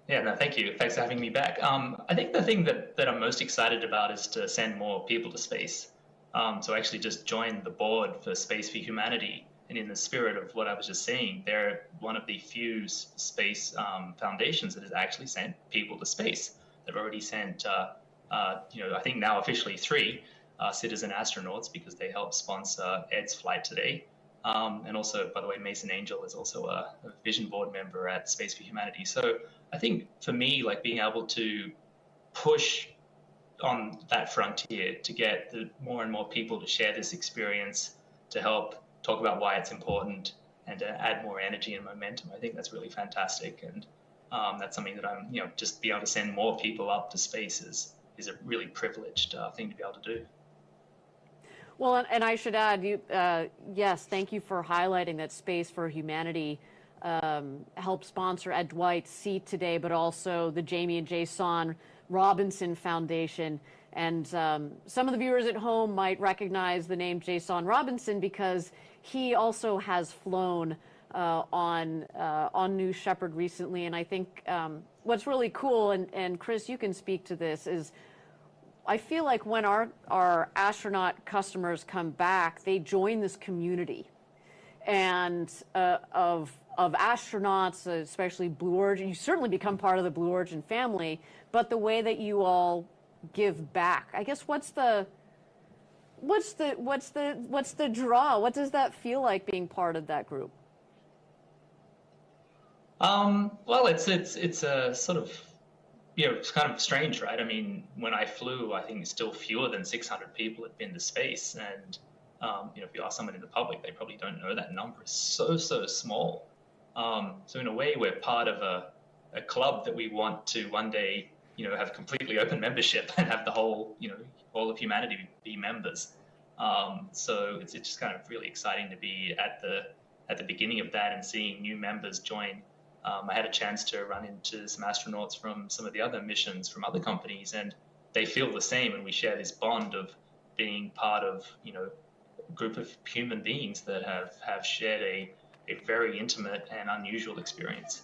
Yeah, no, thank you. Thanks for having me back. I think the thing that I'm most excited about is to send more people to space. So I actually just joined the board for Space for Humanity. And in the spirit of what I was just saying, they're one of the few space foundations that has actually sent people to space. They've already sent, I think now officially 3 citizen astronauts because they helped sponsor Ed's flight today. And also, by the way, Mason Angel is also a vision board member at Space for Humanity. So I think for me, like being able to push on that frontier to get more and more people to share this experience, to help talk about why it's important, and to add more energy and momentum, I think that's really fantastic. And that's something that I'm, just be able to send more people up to space is a really privileged thing to be able to do. Well, and I should add, yes, thank you for highlighting that Space for Humanity helped sponsor at Dwight's seat today, but also the Jamie and Jason Robinson Foundation. And some of the viewers at home might recognize the name Jason Robinson because he also has flown on New Shepard recently. And I think what's really cool, and Chris, you can speak to this, is I feel like when our astronaut customers come back, they join this community and of astronauts, especially Blue Origin. You certainly become part of the Blue Origin family, but the way that you all give back, I guess, what's the draw? What does that feel like being part of that group? Well, it's a sort of, it's kind of strange, right? I mean, when I flew, I think still fewer than 600 people had been to space. And, if you ask someone in the public, they probably don't know that number is so small. So in a way, we're part of a club that we want to one day, have completely open membership and have the whole, all of humanity be members. So it's just kind of really exciting to be at the beginning of that and seeing new members join. I had a chance to run into some astronauts from some of the other missions from other companies, and they feel the same, and we share this bond of being part of, a group of human beings that have shared a very intimate and unusual experience.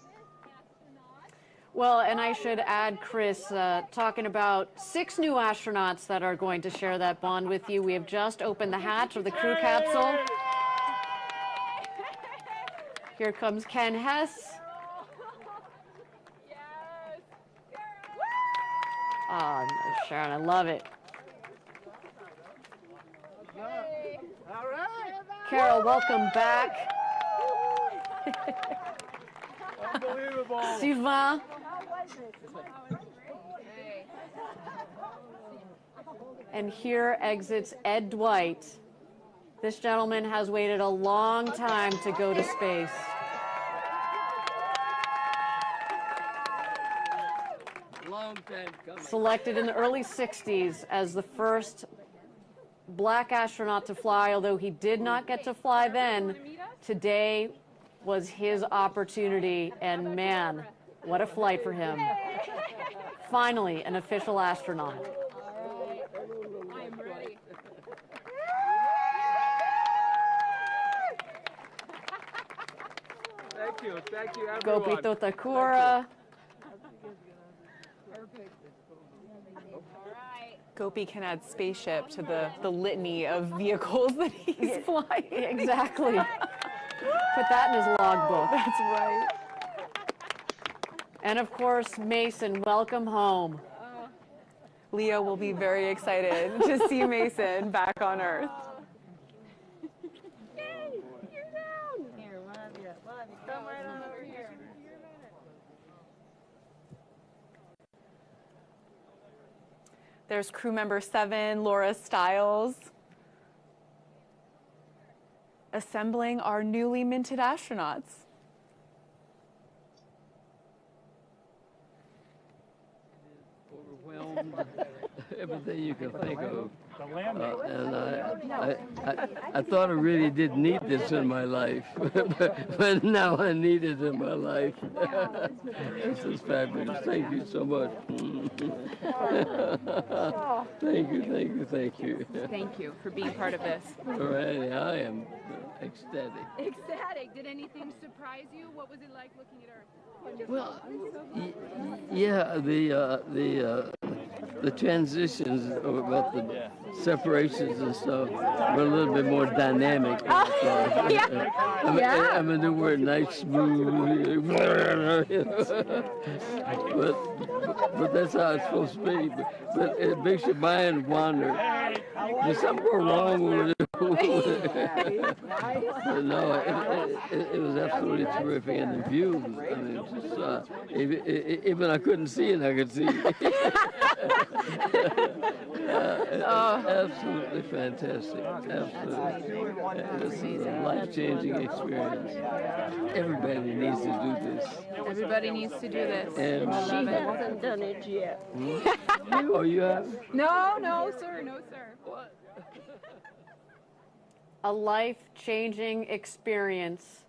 Well, and I should add, Chris, talking about 6 new astronauts that are going to share that bond with you. We have just opened the hatch of the crew capsule. Here comes Ken Hess. Oh, Sharon, I love it. Carol, welcome back. Unbelievable. Sylvain. And here exits Ed Dwight. This gentleman has waited a long time to go to space. Selected in the early 60s as the first black astronaut to fly, although he did not get to fly then, today was his opportunity, and man, what a flight for him. Finally, an official astronaut. I'm ready. Thank you, everyone. Gopito Takura. Gopi can add spaceship to the litany of vehicles that he's flying. Exactly. Put that in his logbook. That's right. And of course, Mason, welcome home. Leo will be very excited to see Mason back on Earth. Yay! You're down! Here, one of you. Come right on over here. There's crew member 7, Laura Stiles, assembling our newly minted astronauts. Overwhelmed, everything you can think of. And I thought I really didn't need this in my life, but now I need it in my life. This is fabulous. Thank you so much. Thank you. Thank you for being part of this. All right, I am ecstatic. Ecstatic. Did anything surprise you? What was it like looking at Earth? Well, yeah, the transitions about the separations and stuff were a little bit more dynamic. I mean, they were nice, smooth, but that's how it's supposed to be. But it makes your mind wander. There's something go wrong with it. But no, it was absolutely terrific, and the views. I mean, just, even I couldn't see it, I could see it. Absolutely fantastic. Absolutely. This is a life-changing experience. Everybody needs to do this. Everybody needs to do this. And She hasn't done it yet. Oh, you have? No, no, sir, no, sir. What? A life-changing experience.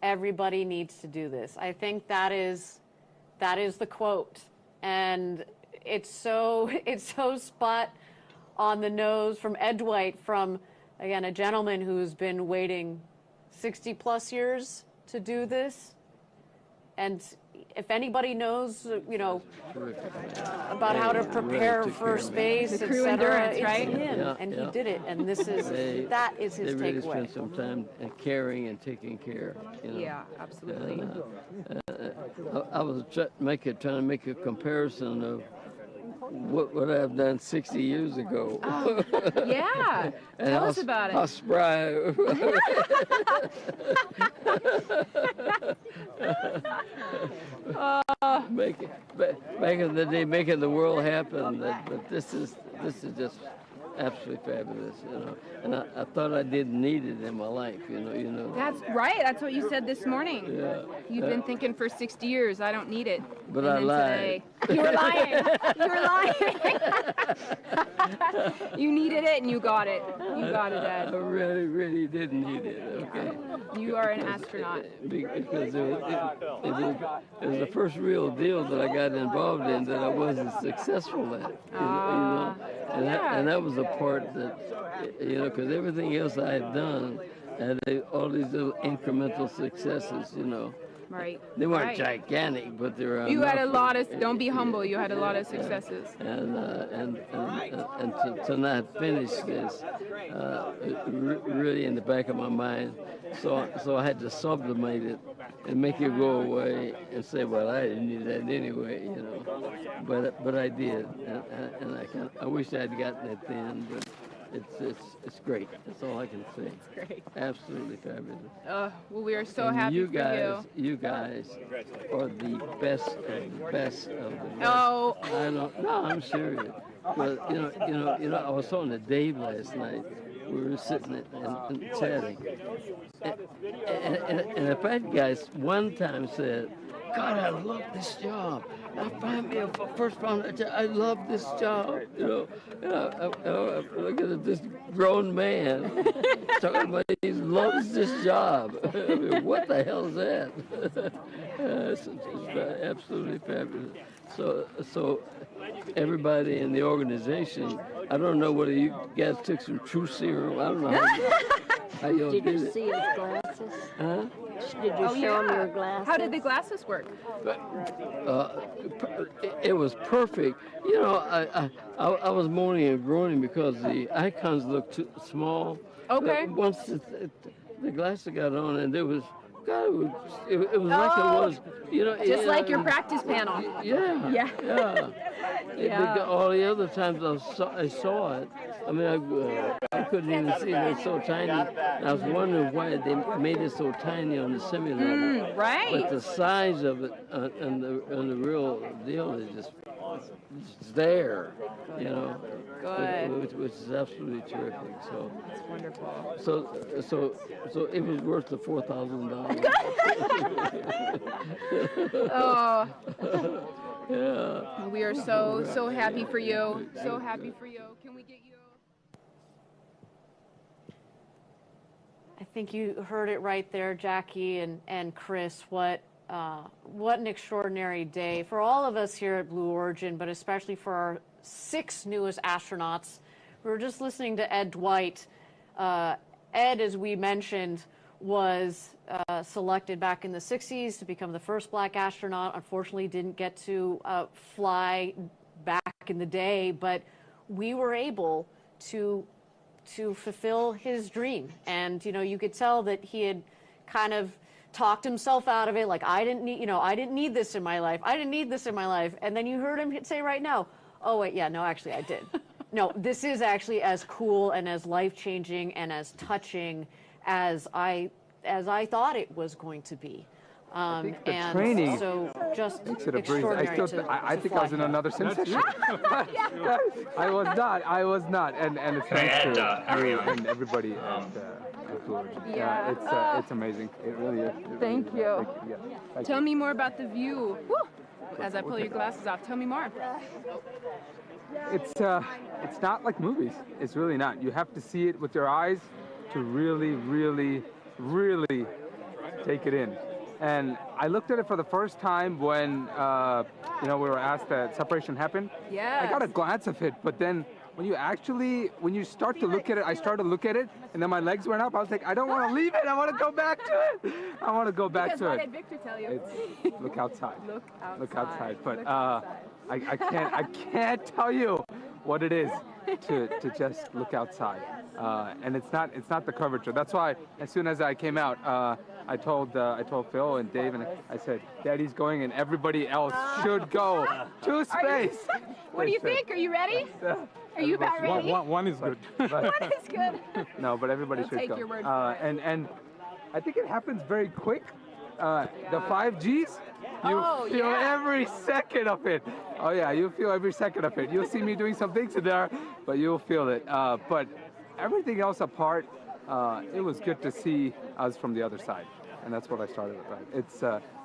Everybody needs to do this. I think that is the quote, and it's so spot on the nose from Ed Dwight, from again a gentleman who's been waiting 60 plus years to do this. And if anybody knows, you know, about how to prepare for space, The crew endurance, right? It's him, and he did it. And this is that is his They really takeaway. spent some time caring and taking care. You know? Yeah, absolutely. I was trying to make a comparison of what I've done 60 years ago. Oh, yeah. And Tell us about it. How spry. Back in the day, making the world happen. But this is just absolutely fabulous, you know. And I thought I didn't need it in my life, you know. That's right. That's what you said this morning. Yeah. You've been thinking for 60 years, I don't need it. But and I then lied. Today, you were lying. You were lying. You needed it and you got it. You got it, Dad. I really didn't need it, okay. You are an astronaut. Because it was the first real deal that I got involved in that I wasn't successful at, you know. And that was the part that, you know, because everything else I had done had all these little incremental successes, you know. Right. They weren't gigantic, but they were. You had a lot of. Don't be humble. You had a lot of successes. And to not finish this, really in the back of my mind, so I had to sublimate it and make it go away and say, well, I didn't need that anyway, you know. But I did, and I wish I'd gotten it then, but. It's great. That's all I can say. It's great. Absolutely fabulous. Well, we are so and happy you for guys, you guys are the best of the best of the best. Oh. No, I'm serious. But you know, I was talking to Dave last night. We were sitting and chatting, and the fat guy one time said, God, I love this job. I find me a first founder. I love this job. You know, I look at this grown man talking about he loves this job. I mean, what the hell is that? It's absolutely fabulous. So everybody in the organization, I don't know whether you guys took some truth serum. I don't know how you did it. Did you see his glasses? Huh? Did you show him your glasses? How did the glasses work? It was perfect. You know, I was moaning and groaning because the icons looked too small. Okay. Once the glasses got on, and there was, God, it was like it was, you know. Just like your practice panel. Yeah. Yeah. Yeah. All the other times I saw it, I mean, I couldn't even see it. It was so tiny. I was wondering why they made it so tiny on the simulator. Right. But the size of it and the real deal is just there, you know. Good. Which is absolutely terrific. So. That's wonderful. So it was worth the $4,000. Oh. Yeah. We are so happy for you. So happy for you. Can we get you? I think you heard it right there, Jackie and Chris. What an extraordinary day for all of us here at Blue Origin, but especially for our 6 newest astronauts. We were just listening to Ed Dwight. Ed, as we mentioned, was selected back in the 60s to become the first black astronaut. Unfortunately, didn't get to fly back in the day, but we were able to fulfill his dream. And, you know, you could tell that he had kind of talked himself out of it, like, I didn't need this in my life. I didn't need this in my life. And then you heard him say right now, oh, wait, yeah, no, actually, I did. No, this is actually as cool and as life-changing and as touching as I thought it was going to be. I think the and training so just makes it a breeze. extraordinary I think I was in another sim session. I was not, and it's thanks to you and everybody at Blue Origin. Yeah, it's amazing. It really is. Thank you. Yeah, Tell me more about the view. Woo! As I pull your glasses off, tell me more. It's not like movies. It's really not. You have to see it with your eyes to really, really, really take it in. And I looked at it for the first time when, we were asked that separation happened. Yeah. I got a glance of it, but then when you start to look at it, I started to look at it, and then my legs went up. I was like, I don't want to leave it. I want to go back to it. I want to go back because to what it. did Victor tell you? It's look outside. Look outside. But I can't tell you what it is to just look outside. And it's not the curvature. That's why as soon as I came out, I told Phil and Dave, and I said, Daddy's going, and everybody else should go to space. What do you think? Are you ready? Are you about ready? One is good. One is good. No, but everybody I'll should take go. your word for it. And I think it happens very quick. The 5Gs, you feel every second of it. Oh yeah, you feel every second of it. You'll see me doing some things in there, but you'll feel it. But everything else apart, it was good to see us from the other side. And that's what I started with, right?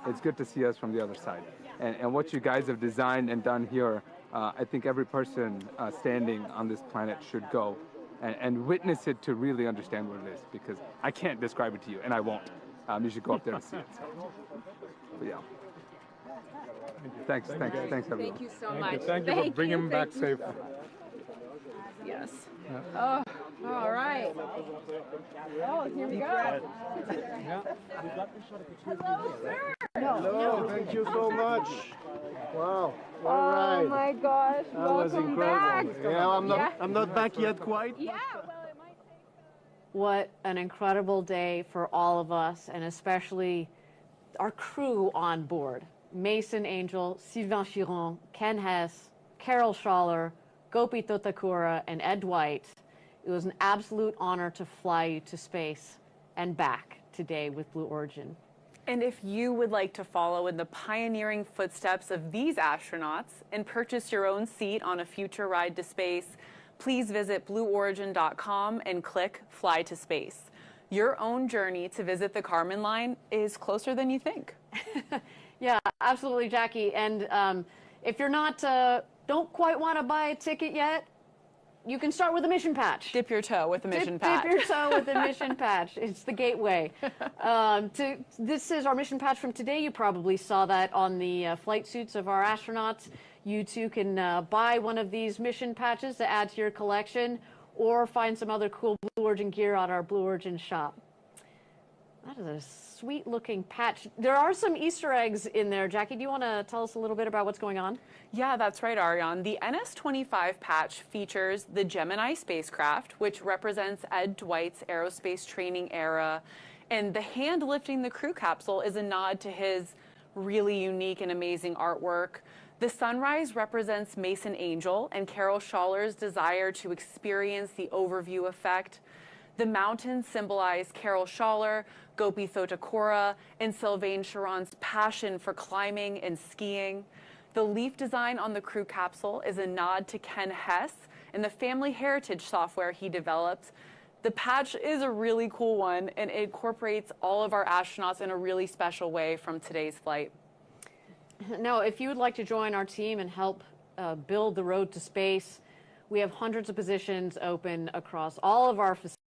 It's good to see us from the other side. And what you guys have designed and done here, I think every person standing on this planet should go and witness it to really understand what it is, because I can't describe it to you, and I won't. You should go up there and see it. So. But yeah. Thanks, everyone. Thank you so much. Thank you for bringing him back safe. Yes. Oh, all right. Oh, here we go. Hello, sir. Hello, thank you so much. Wow, what a ride. Oh my gosh, that was welcome incredible. back. Yeah, I'm not back yet quite. Yeah, well, it might take... What an incredible day for all of us, and especially our crew on board. Mason Angel, Sylvain Chiron, Ken Hess, Carol Schaller, Gopi Totakura, and Ed Dwight. It was an absolute honor to fly you to space and back today with Blue Origin. And if you would like to follow in the pioneering footsteps of these astronauts and purchase your own seat on a future ride to space, please visit blueorigin.com and click Fly to Space. Your own journey to visit the Kármán line is closer than you think. Yeah, absolutely, Jackie. And if you're not, don't quite want to buy a ticket yet, you can start with a mission patch. Dip your toe with a mission patch. Dip your toe with a mission patch. It's the gateway. This is our mission patch from today. You probably saw that on the flight suits of our astronauts. You too can buy one of these mission patches to add to your collection, or find some other cool Blue Origin gear on our Blue Origin shop. That is a sweet looking patch. There are some Easter eggs in there. Jackie, do you want to tell us a little bit about what's going on? Yeah, that's right, Ariane. The NS-25 patch features the Gemini spacecraft, which represents Ed Dwight's aerospace training era. And the hand lifting the crew capsule is a nod to his really unique and amazing artwork. The sunrise represents Mason Angel and Carol Schaller's desire to experience the overview effect. The mountains symbolize Carol Schaller, Gopi Thotakura, and Sylvain Chiron's passion for climbing and skiing. The leaf design on the crew capsule is a nod to Ken Hess and the family heritage software he developed. The patch is a really cool one, and it incorporates all of our astronauts in a really special way from today's flight. Now, if you would like to join our team and help build the road to space, we have hundreds of positions open across all of our facilities.